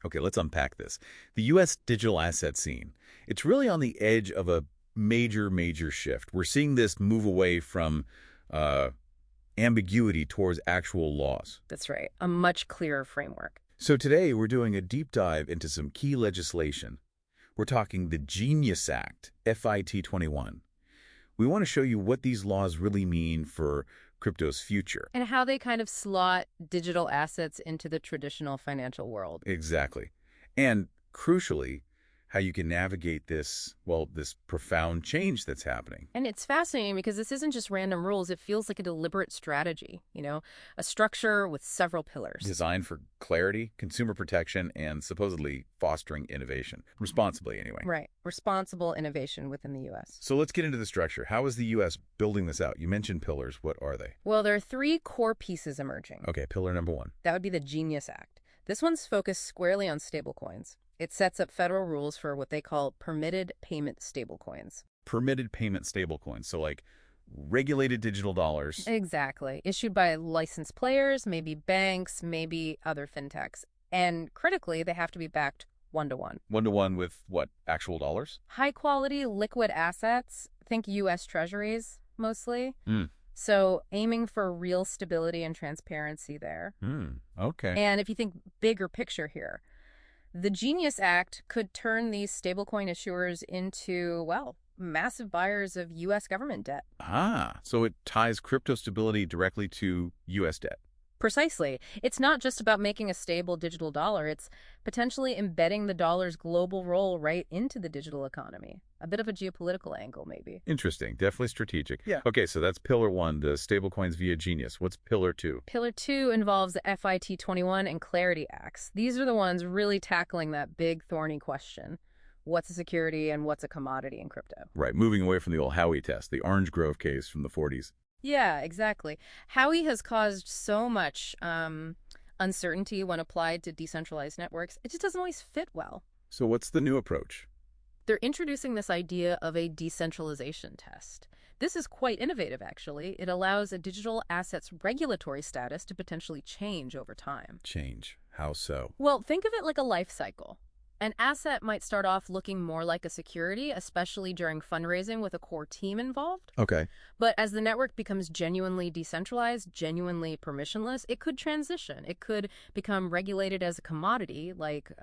Okay, let's unpack this. The U.S. digital asset scene, it's really on the edge of a major shift. We're seeing this move away from uh, ambiguity towards actual laws. That's right. A much clearer framework. So today we're doing a deep dive into some key legislation. We're talking the Genius Act, FIT 21. We want to show you what these laws really mean for crypto's future. And how they kind of slot digital assets into the traditional financial world. Exactly. And crucially, how you can navigate this, well, this profound change that's happening. And it's fascinating because this isn't just random rules. It feels like a deliberate strategy, a structure with several pillars. Designed for clarity, consumer protection, and supposedly fostering innovation. Responsibly, anyway. Right. Responsible innovation within the U.S. So let's get into the structure. How is the U.S. building this out? You mentioned pillars. What are they? Well, there are three core pieces emerging. Okay, pillar number one. That would be the Genius Act. This one's focused squarely on stablecoins. It sets up federal rules for what they call permitted payment stablecoins. Permitted payment stablecoins, so like regulated digital dollars. Exactly. Issued by licensed players, maybe banks, maybe other fintechs. And critically, they have to be backed one-to-one. One-to-one with what? Actual dollars? High-quality liquid assets, think U.S. Treasuries mostly. Hmm. So aiming for real stability and transparency there. Okay. And if you think bigger picture here, the Genius Act could turn these stablecoin issuers into, well, massive buyers of U.S. government debt. Ah, so it ties crypto stability directly to U.S. debt. Precisely. It's not just about making a stable digital dollar. It's potentially embedding the dollar's global role right into the digital economy. A bit of a geopolitical angle, maybe. Interesting. Definitely strategic. Yeah. Okay, so that's pillar one, the stablecoins via Genius. What's pillar two? Pillar two involves the FIT 21 and Clarity Acts. These are the ones really tackling that big, thorny question. What's a security and what's a commodity in crypto? Right, moving away from the old Howey test, the Orange Grove case from the 40s. Yeah, exactly. Howey has caused so much uncertainty when applied to decentralized networks. It just doesn't always fit well. So what's the new approach? They're introducing this idea of a decentralization test. This is quite innovative, actually. It allows a digital asset's regulatory status to potentially change over time. Change. How so? Well, think of it like a life cycle. An asset might start off looking more like a security, especially during fundraising with a core team involved. Okay. But as the network becomes genuinely decentralized, genuinely permissionless, it could transition. It could become regulated as a commodity, like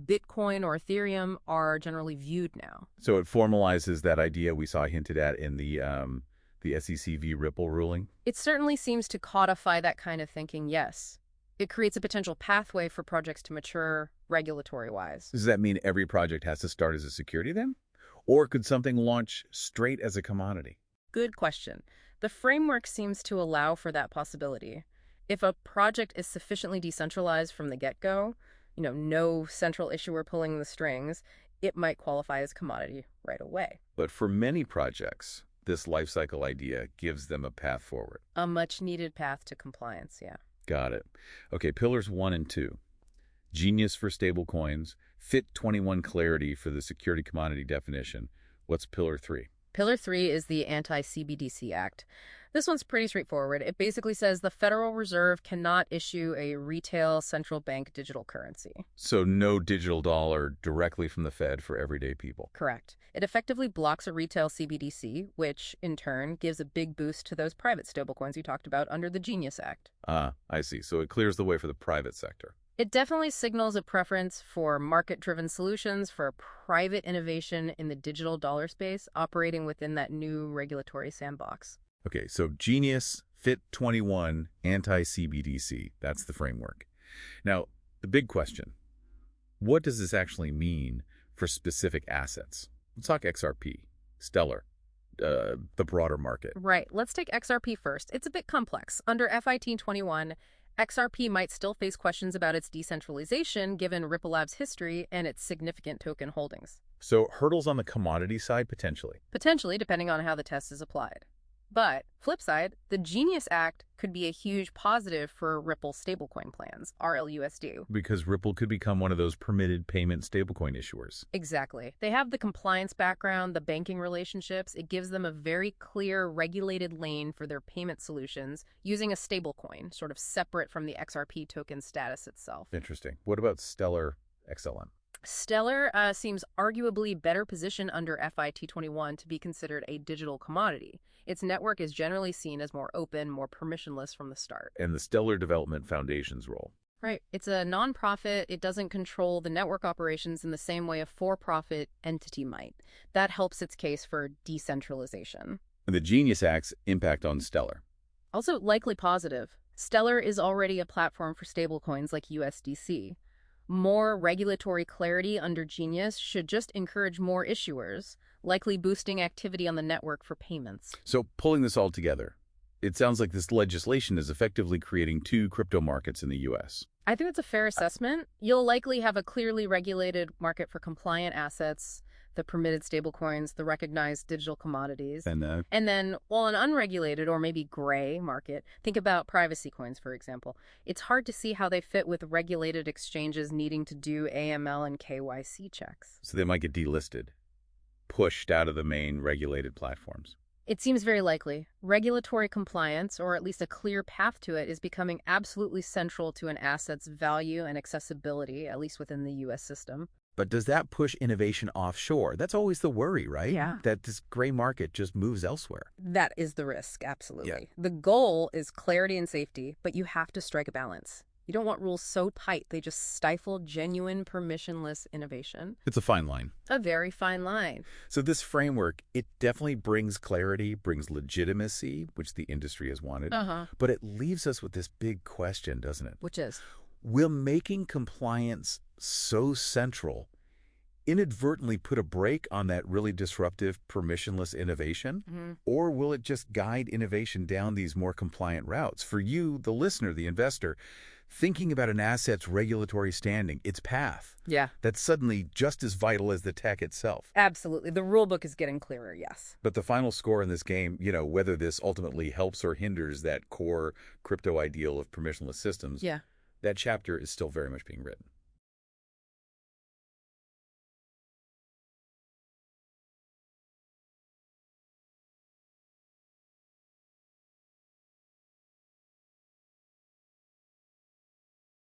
Bitcoin or Ethereum are generally viewed now. So it formalizes that idea we saw hinted at in the SEC v. Ripple ruling? It certainly seems to codify that kind of thinking, yes. It creates a potential pathway for projects to mature regulatory-wise. Does that mean every project has to start as a security then? Or could something launch straight as a commodity? Good question. The framework seems to allow for that possibility. If a project is sufficiently decentralized from the get-go, no central issuer pulling the strings, it might qualify as commodity right away. But for many projects, this lifecycle idea gives them a path forward. A much-needed path to compliance, yeah. Got it. Okay, pillars 1 and 2. Genius for stablecoins, FIT 21 clarity for the security commodity definition. What's pillar 3? Pillar 3 is the Anti-CBDC Act. This one's pretty straightforward. It basically says the Federal Reserve cannot issue a retail central bank digital currency. So no digital dollar directly from the Fed for everyday people. Correct. It effectively blocks a retail CBDC, which in turn gives a big boost to those private stablecoins you talked about under the Genius Act. Ah, I see. So it clears the way for the private sector. It definitely signals a preference for market-driven solutions, for private innovation in the digital dollar space operating within that new regulatory sandbox. Okay, so Genius, FIT 21, anti-CBDC. That's the framework. Now, the big question, what does this actually mean for specific assets? Let's talk XRP, Stellar, the broader market. Right. Let's take XRP first. It's a bit complex. Under FIT 21, XRP might still face questions about its decentralization given Ripple Labs' history and its significant token holdings. So hurdles on the commodity side, potentially. Potentially, depending on how the test is applied. But, flip side, the Genius Act could be a huge positive for Ripple stablecoin plans, RLUSD. Because Ripple could become one of those permitted payment stablecoin issuers. Exactly. They have the compliance background, the banking relationships. It gives them a very clear, regulated lane for their payment solutions using a stablecoin, sort of separate from the XRP token status itself. Interesting. What about Stellar XLM? Stellar seems arguably better positioned under FIT21 to be considered a digital commodity. Its network is generally seen as more open, more permissionless from the start. And the Stellar Development Foundation's role? Right. It's a nonprofit. It doesn't control the network operations in the same way a for-profit entity might. That helps its case for decentralization. And the Genius Act's impact on Stellar? Also likely positive. Stellar is already a platform for stablecoins like USDC. More regulatory clarity under Genius should just encourage more issuers, likely boosting activity on the network for payments. So pulling this all together, it sounds like this legislation is effectively creating two crypto markets in the U.S. I think that's a fair assessment. You'll likely have a clearly regulated market for compliant assets, the permitted stablecoins, the recognized digital commodities. And then, while an unregulated or maybe gray market, think about privacy coins, for example. It's hard to see how they fit with regulated exchanges needing to do AML and KYC checks. so they might get delisted, pushed out of the main regulated platforms. It seems very likely. Regulatory compliance, or at least a clear path to it, is becoming absolutely central to an asset's value and accessibility, at least within the U.S. system. But does that push innovation offshore? That's always the worry, right? Yeah. That this gray market just moves elsewhere. That is the risk, absolutely. Yeah. The goal is clarity and safety, but you have to strike a balance. You don't want rules so tight they just stifle genuine, permissionless innovation. It's a fine line. A very fine line. So this framework, it definitely brings clarity, brings legitimacy, which the industry has wanted. But it leaves us with this big question, doesn't it? Which is? Will making compliance so central inadvertently put a brake on that really disruptive, permissionless innovation? Or will it just guide innovation down these more compliant routes? For you, the listener, the investor, thinking about an asset's regulatory standing, its path, Yeah. that's suddenly just as vital as the tech itself. Absolutely. The rule book is getting clearer, yes. But the final score in this game, whether this ultimately helps or hinders that core crypto ideal of permissionless systems, Yeah. that chapter is still very much being written.